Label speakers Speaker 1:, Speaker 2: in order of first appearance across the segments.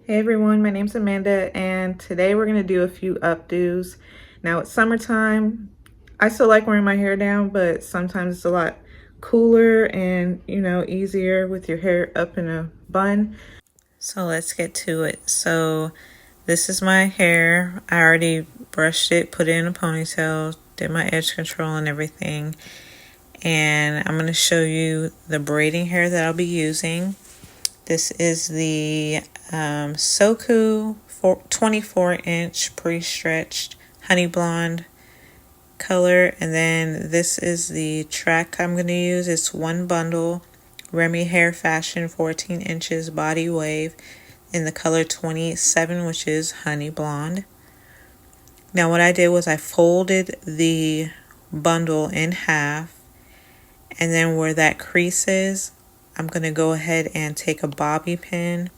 Speaker 1: Hey everyone, my name's Amanda and today we're going to do a few updos. Now it's summertime. I still like wearing my hair down, but sometimes it's a lot cooler and easier with your hair up in a bun. So let's get to it. So this is my hair. I already brushed it, put it in a ponytail, did my edge control and everything. And I'm going to show you the braiding hair that I'll be using. This is the Soku 24-inch pre-stretched honey blonde color, and then this is the track I'm going to use. It's one bundle, Remy Hair Fashion 14 inches body wave in the color 27, which is honey blonde. Now what I did was I folded the bundle in half, and then where that crease is, I'm going to go ahead and take a bobby pin,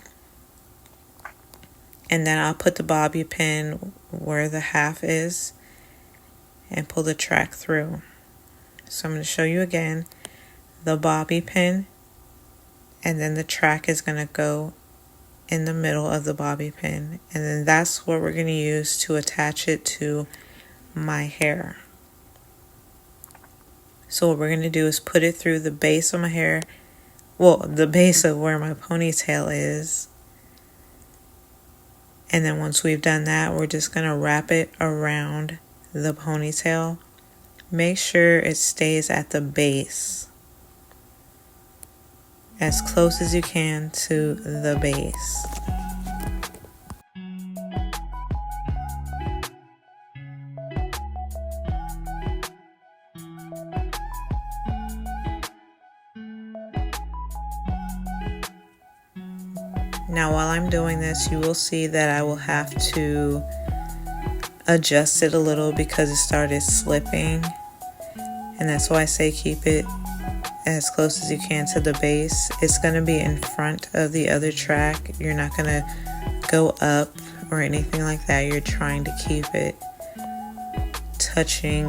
Speaker 1: and then I'll put the bobby pin where the half is and pull the track through. So I'm going to show you again the bobby pin, and then the track is going to go in the middle of the bobby pin, and then that's what we're going to use to attach it to my hair. So what we're going to do is put it through the base of my hair, well, the base of where my ponytail is. And then once we've done that, we're just going to wrap it around the ponytail. Make sure it stays at the base, as close as you can to the base. Now while I'm doing this, you will see that I will have to adjust it a little because it started slipping, and that's why I say keep it as close as you can to the base. It's going to be in front of the other track. You're not going to go up or anything like that. You're trying to keep it touching,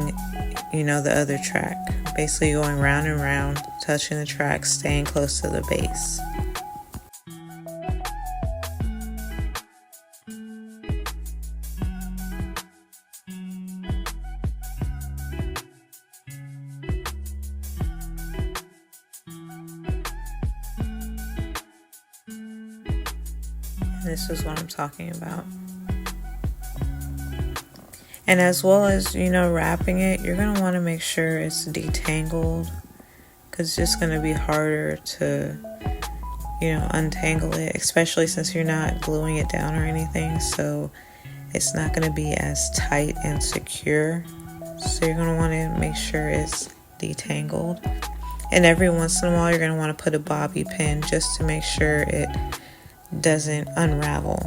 Speaker 1: the other track. Basically going round and round, touching the track, staying close to the base. This is what I'm talking about. And as well as, wrapping it, you're going to want to make sure it's detangled, because it's just going to be harder to, untangle it, especially since you're not gluing it down or anything. So it's not going to be as tight and secure. So you're going to want to make sure it's detangled. And every once in a while, you're going to want to put a bobby pin just to make sure it doesn't unravel.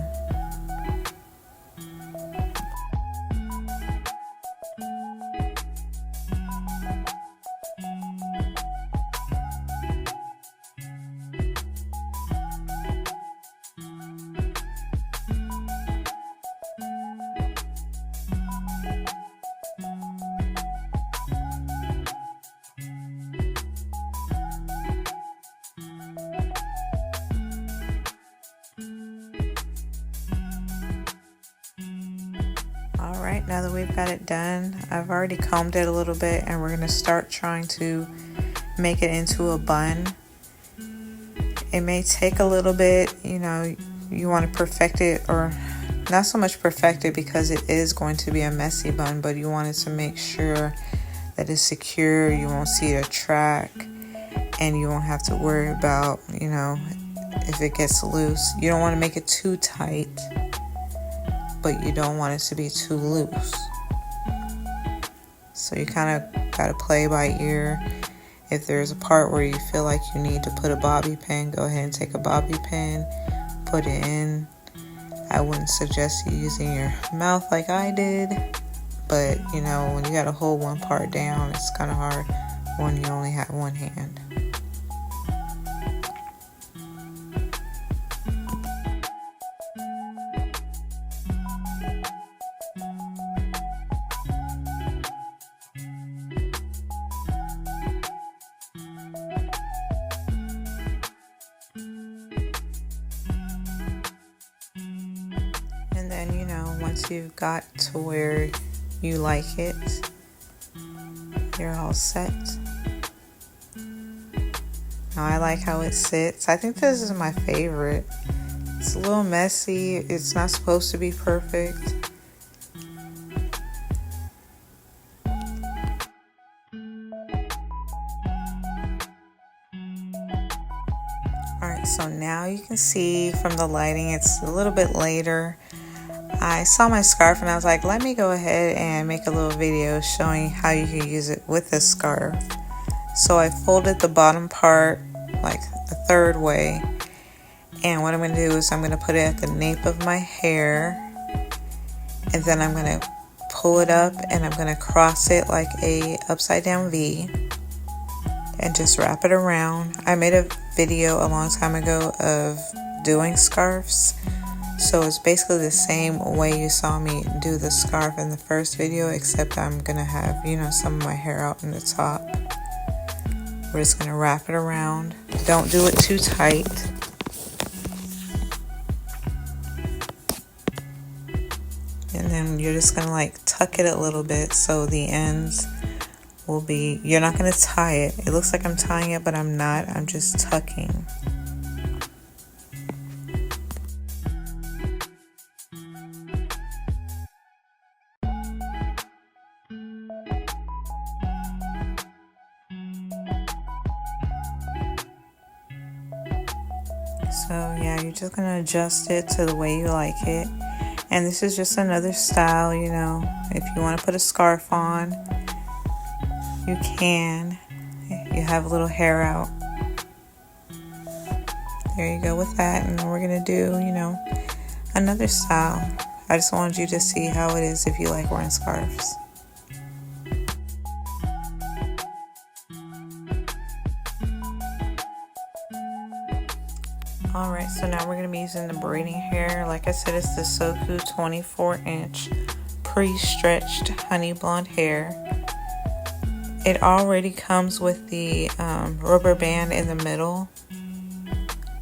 Speaker 1: Alright, now that we've got it done, I've already combed it a little bit, and we're going to start trying to make it into a bun. It may take a little bit, you want to perfect it, or not so much perfect it because it is going to be a messy bun, but you want it to make sure that it's secure, you won't see it track, and you won't have to worry about, if it gets loose. You don't want to make it too tight, but you don't want it to be too loose. So you kind of got to play by ear. If there's a part where you feel like you need to put a bobby pin, go ahead and take a bobby pin, put it in. I wouldn't suggest you using your mouth like I did, but when you got to hold one part down, it's kind of hard when you only have one hand. then, you know, once you've got to where you like it, you're all set. Now, I like how it sits. I think this is my favorite. It's a little messy. It's not supposed to be perfect. Alright, so now you can see from the lighting, it's a little bit later. I saw my scarf and I was like, let me go ahead and make a little video showing how you can use it with this scarf. So I folded the bottom part like a third way. And what I'm going to do is I'm going to put it at the nape of my hair. And then I'm going to pull it up and I'm going to cross it like a upside down V. And just wrap it around. I made a video a long time ago of doing scarves. So it's basically the same way you saw me do the scarf in the first video, except I'm going to have, you know, some of my hair out in the top. We're just going to wrap it around. Don't do it too tight. And then you're just going to like tuck it a little bit so the ends will be, you're not going to tie it. It looks like I'm tying it, but I'm not. I'm just tucking. So yeah, you're just going to adjust it to the way you like it. And this is just another style, you know. If you want to put a scarf on, you can. You have a little hair out. There you go with that. And then we're going to do, you know, another style. I just wanted you to see how it is if you like wearing scarves. Alright, so now we're going to be using the braiding hair. Like I said, it's the Soku 24-inch pre-stretched honey blonde hair. It already comes with the rubber band in the middle.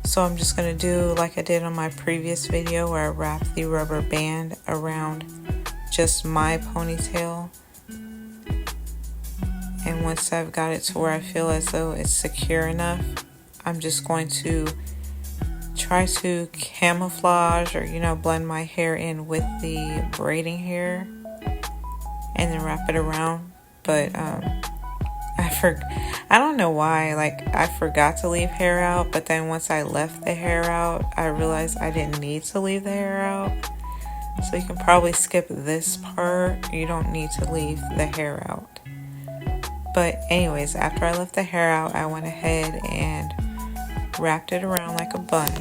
Speaker 1: So I'm just going to do like I did on my previous video where I wrapped the rubber band around just my ponytail. And once I've got it to where I feel as though it's secure enough, I'm just going to try to camouflage or, you know, blend my hair in with the braiding hair and then wrap it around. But I don't know why, like I forgot to leave hair out, but then once I left the hair out, I realized I didn't need to leave the hair out. So you can probably skip this part. You don't need to leave the hair out. But anyways, after I left the hair out, I went ahead and wrapped it around like a bun.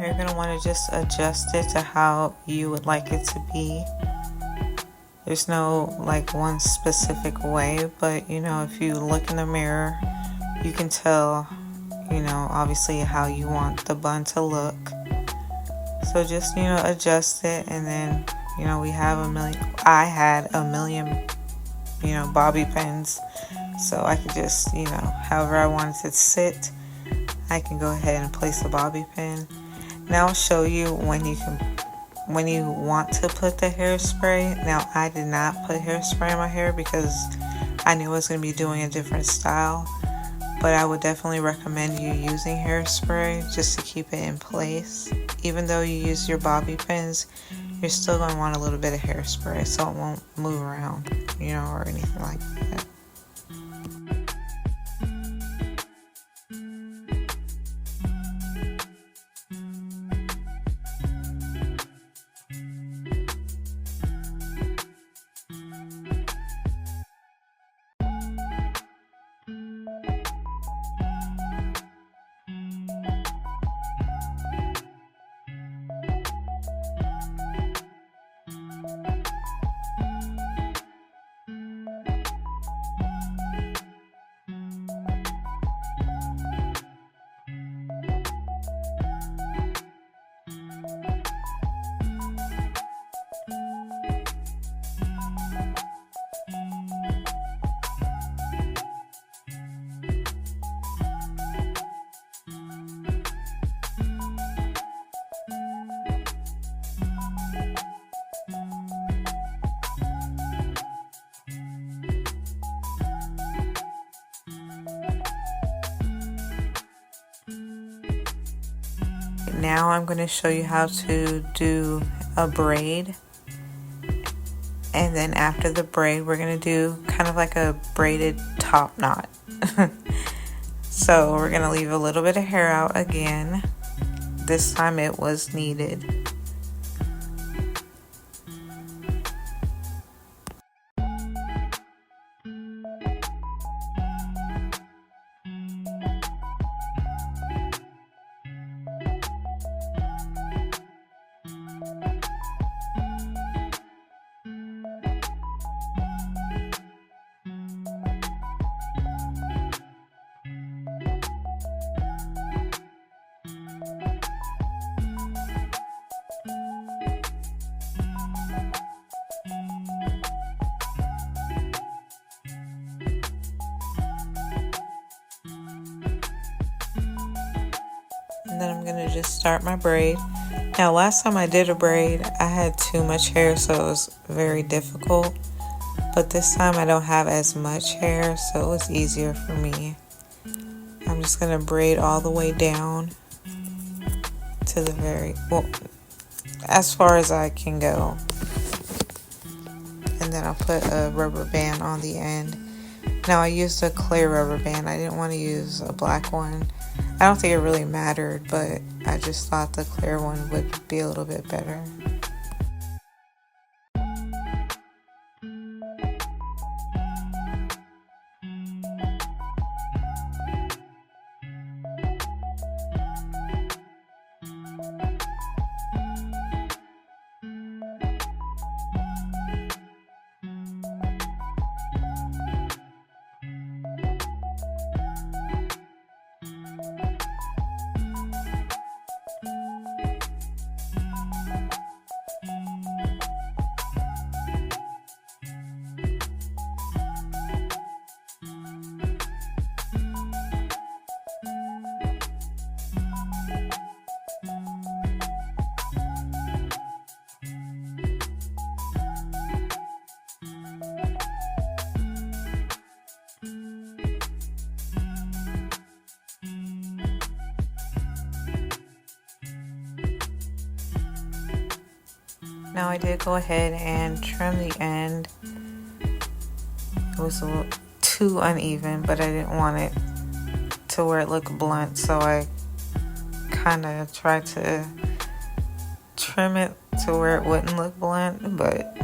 Speaker 1: You're going to want to just adjust it to how you would like it to be. There's no like one specific way, but you know, if you look in the mirror, you can tell, you know, obviously how you want the bun to look. So just, you know, adjust it, and then, you know, I had a million, you know, bobby pins, so I could just, you know, however I wanted it to sit, I can go ahead and place the bobby pin. Now I'll show you when you want to put the hairspray. Now I did not put hairspray in my hair because I knew I was going to be doing a different style, but I would definitely recommend you using hairspray just to keep it in place. Even though you use your bobby pins, you're still going to want a little bit of hairspray so it won't move around, you know, or anything like that. now I'm going to show you how to do a braid. And then after the braid, we're going to do kind of like a braided top knot. So we're going to leave a little bit of hair out again. This time it was needed. And then I'm going to just start my braid. Now last time I did a braid, I had too much hair, so it was very difficult. But this time I don't have as much hair, so it was easier for me. I'm just going to braid all the way down to the very, well, as far as I can go. And then I'll put a rubber band on the end. Now I used a clear rubber band. I didn't want to use a black one. I don't think it really mattered, but I just thought the clear one would be a little bit better. Now I did go ahead and trim the end. It was a little too uneven, but I didn't want it to where it looked blunt, so I kind of tried to trim it to where it wouldn't look blunt, but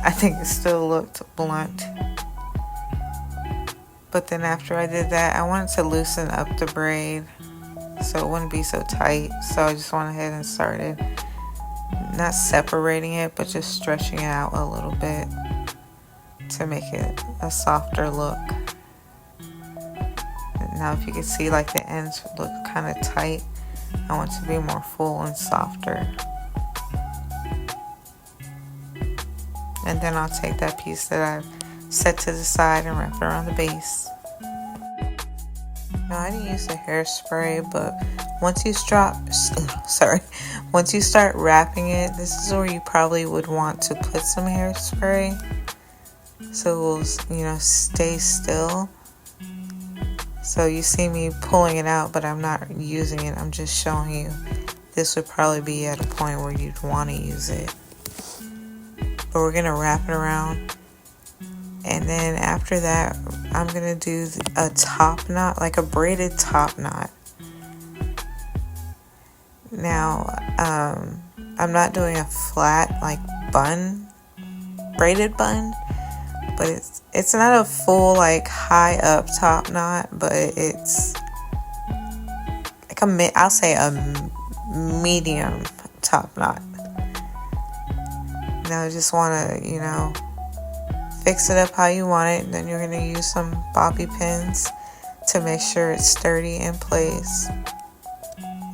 Speaker 1: I think it still looked blunt. But then after I did that, I wanted to loosen up the braid so it wouldn't be so tight, so I just went ahead and started not separating it, but just stretching it out a little bit to make it a softer look. Now if you can see, like, the ends look kind of tight, I want it to be more full and softer. And then I'll take that piece that I've set to the side and wrap it around the base. Now I didn't use a hairspray, but once you start wrapping it, this is where you probably would want to put some hairspray, so it will, you know, stay still. So you see me pulling it out, but I'm not using it. I'm just showing you this would probably be at a point where you'd want to use it. But we're gonna wrap it around, and then after that, I'm gonna do a top knot, like a braided top knot. Now, I'm not doing a flat, like, bun, braided bun, but it's not a full, like, high up top knot, but it's like I'll say a medium top knot. Now I just want to, you know, fix it up how you want it, and then you're going to use some bobby pins to make sure it's sturdy in place.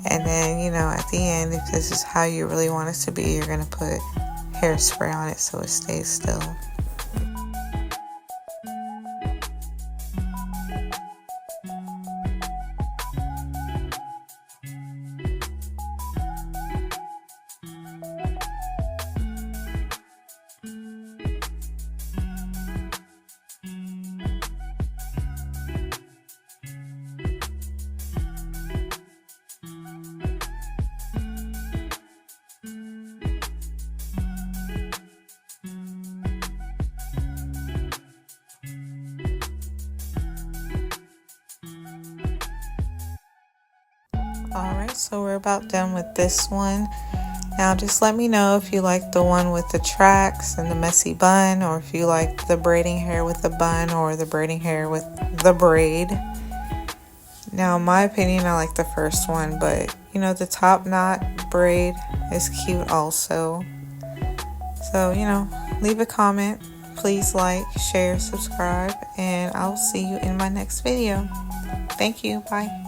Speaker 1: And then, you know, at the end, if this is how you really want it to be, you're going to put hairspray on it so it stays still. Alright, so we're about done with this one. Now just let me know if you like the one with the tracks and the messy bun, or if you like the braiding hair with the bun or the braiding hair with the braid. Now in my opinion, I like the first one, but you know, the top knot braid is cute also. So, you know, leave a comment. Please like, share, subscribe, and I'll see you in my next video. Thank you. Bye.